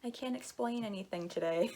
I can't explain anything today.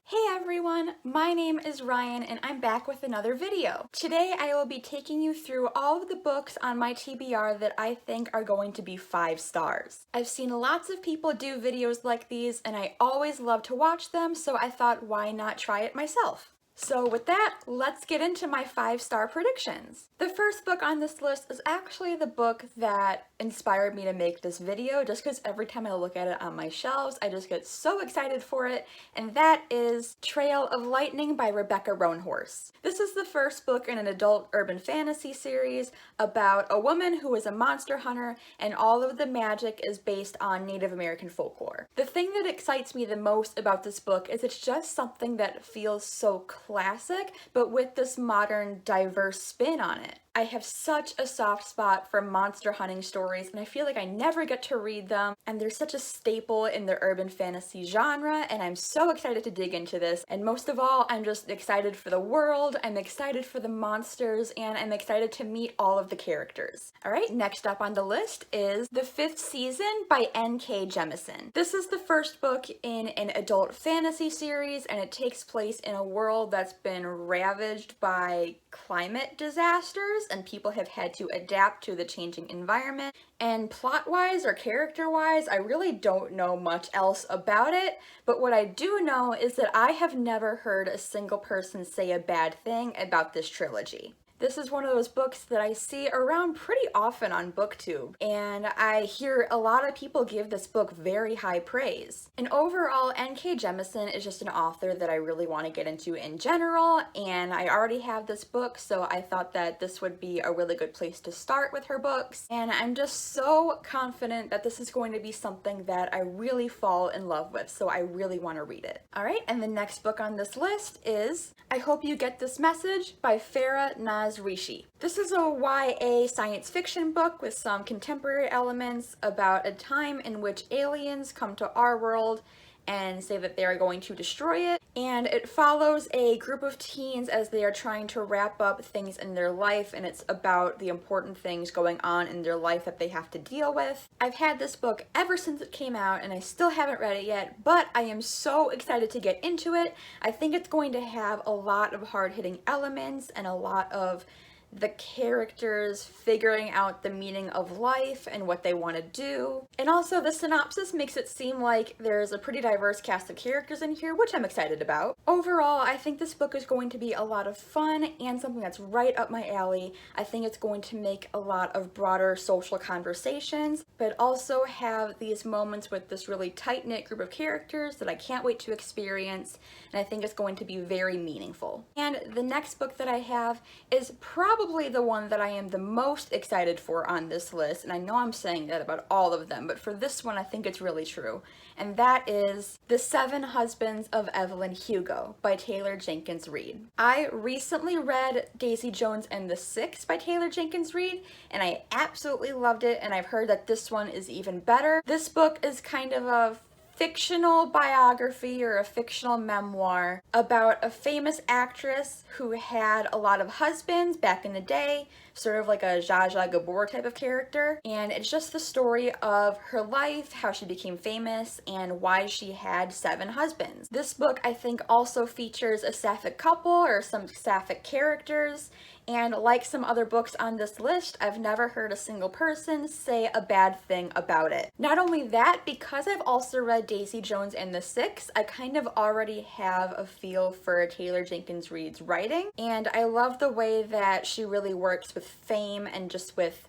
Hey everyone, my name is Ryan and I'm back with another video. Today I will be taking you through all of the books on my TBR that I think are going to be 5 stars. I've seen lots of people do videos like these and I always love to watch them, so I thought why not try it myself. So with that, let's get into my 5-star predictions. The first book on this list is actually the book that inspired me to make this video, just because every time I look at it on my shelves, I just get so excited for it, and that is Trail of Lightning by Rebecca Roanhorse. This is the first book in an adult urban fantasy series about a woman who is a monster hunter, and all of the magic is based on Native American folklore. The thing that excites me the most about this book is it's just something that feels so classic, but with this modern, diverse spin on it. I have such a soft spot for monster hunting stories, and I feel like I never get to read them, and they're such a staple in the urban fantasy genre, and I'm so excited to dig into this. And most of all, I'm just excited for the world, I'm excited for the monsters, and I'm excited to meet all of the characters. Alright, next up on the list is The Fifth Season by N.K. Jemisin. This is the first book in an adult fantasy series, and it takes place in a world that's been ravaged by climate disasters, and people have had to adapt to the changing environment. And plot-wise or character-wise, I really don't know much else about it, but what I do know is that I have never heard a single person say a bad thing about this trilogy. This is one of those books that I see around pretty often on BookTube, and I hear a lot of people give this book very high praise. And overall, N.K. Jemisin is just an author that I really want to get into in general, and I already have this book, so I thought that this would be a really good place to start with her books, and I'm just so confident that this is going to be something that I really fall in love with, so I really want to read it. Alright, and the next book on this list is I Hope You Get This Message by Farah Naz Rishi. This is a YA science fiction book with some contemporary elements about a time in which aliens come to our world and say that they are going to destroy it, and it follows a group of teens as they are trying to wrap up things in their life, and it's about the important things going on in their life that they have to deal with. I've had this book ever since it came out and I still haven't read it yet, but I am so excited to get into it. I think it's going to have a lot of hard-hitting elements and a lot of the characters figuring out the meaning of life and what they want to do. And also the synopsis makes it seem like there's a pretty diverse cast of characters in here, which I'm excited about. Overall, I think this book is going to be a lot of fun and something that's right up my alley. I think it's going to make a lot of broader social conversations, but also have these moments with this really tight-knit group of characters that I can't wait to experience, and I think it's going to be very meaningful. And the next book that I have is probably the one that I am the most excited for on this list, and I know I'm saying that about all of them, but for this one I think it's really true, and that is The Seven Husbands of Evelyn Hugo by Taylor Jenkins Reid. I recently read Daisy Jones and the Six by Taylor Jenkins Reid, and I absolutely loved it, and I've heard that this one is even better. This book is kind of a fictional biography or a fictional memoir about a famous actress who had a lot of husbands back in the day, sort of like a Zsa Zsa Gabor type of character, and it's just the story of her life, how she became famous, and why she had 7 husbands. This book I think also features a sapphic couple or some sapphic characters, and like some other books on this list, I've never heard a single person say a bad thing about it. Not only that, because I've also read Daisy Jones and the Six, I kind of already have a feel for Taylor Jenkins Reid's writing, and I love the way that she really works with fame and just with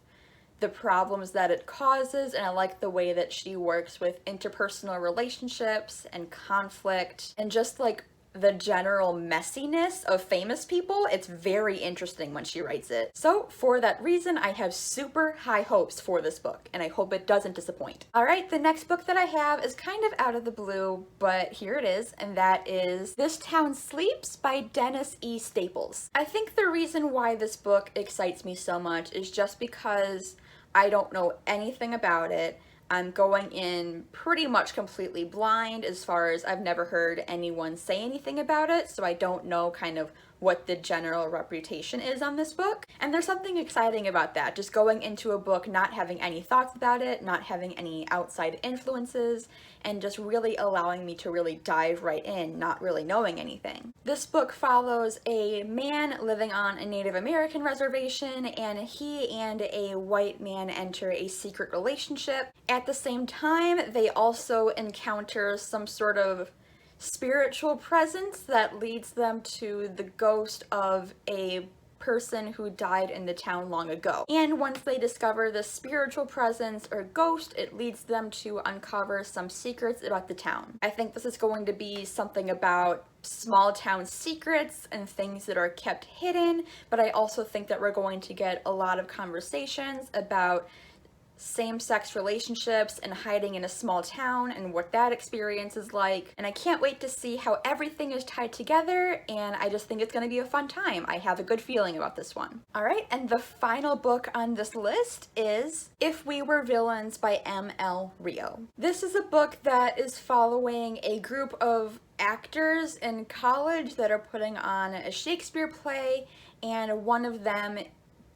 the problems that it causes, and I like the way that she works with interpersonal relationships and conflict and just like the general messiness of famous people. It's very interesting when she writes it. So for that reason, I have super high hopes for this book, and I hope it doesn't disappoint. Alright, the next book that I have is kind of out of the blue, but here it is, and that is This Town Sleeps by Dennis E. Staples. I think the reason why this book excites me so much is just because I don't know anything about it. I'm going in pretty much completely blind as far as I've never heard anyone say anything about it, so I don't know kind of what the general reputation is on this book. And there's something exciting about that, just going into a book not having any thoughts about it, not having any outside influences, and just really allowing me to really dive right in, not really knowing anything. This book follows a man living on a Native American reservation, and he and a white man enter a secret relationship. At the same time, they also encounter some sort of spiritual presence that leads them to the ghost of a person who died in the town long ago. And once they discover the spiritual presence or ghost, it leads them to uncover some secrets about the town. I think this is going to be something about small town secrets and things that are kept hidden, but I also think that we're going to get a lot of conversations about same-sex relationships and hiding in a small town and what that experience is like. And I can't wait to see how everything is tied together, and I just think it's going to be a fun time. I have a good feeling about this one. Alright, and the final book on this list is If We Were Villains by M.L. Rio. This is a book that is following a group of actors in college that are putting on a Shakespeare play, and one of them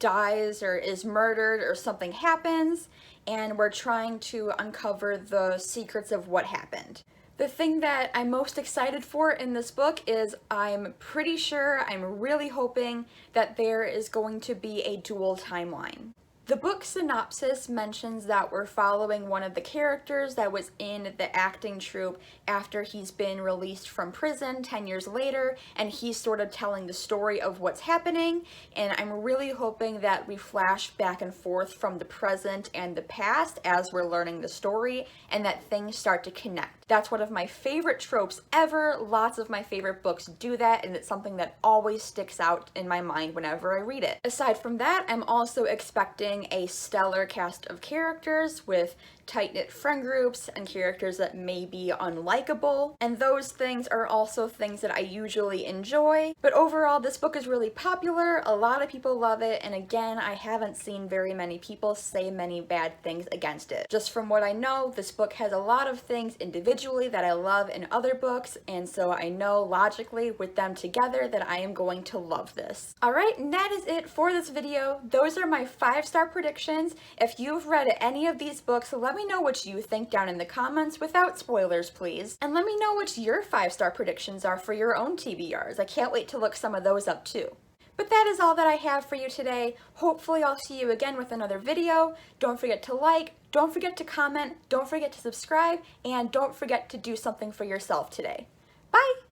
dies or is murdered or something happens, and we're trying to uncover the secrets of what happened. The thing that I'm most excited for in this book is I'm really hoping that there is going to be a dual timeline. The book synopsis mentions that we're following one of the characters that was in the acting troupe after he's been released from prison 10 years later, and he's sort of telling the story of what's happening, and I'm really hoping that we flash back and forth from the present and the past as we're learning the story, and that things start to connect. That's one of my favorite tropes ever. Lots of my favorite books do that, and it's something that always sticks out in my mind whenever I read it. Aside from that, I'm also expecting a stellar cast of characters with tight-knit friend groups and characters that may be unlikable, and those things are also things that I usually enjoy. But overall, this book is really popular, a lot of people love it, and again, I haven't seen very many people say many bad things against it. Just from what I know, this book has a lot of things individually that I love in other books, and so I know logically with them together that I am going to love this. Alright, and that is it for this video. Those are my 5-star predictions. If you've read any of these books, let me know what you think down in the comments without spoilers, please. And let me know what your 5-star predictions are for your own TBRs. I can't wait to look some of those up too. But that is all that I have for you today. Hopefully I'll see you again with another video. Don't forget to like, don't forget to comment, don't forget to subscribe, and don't forget to do something for yourself today. Bye!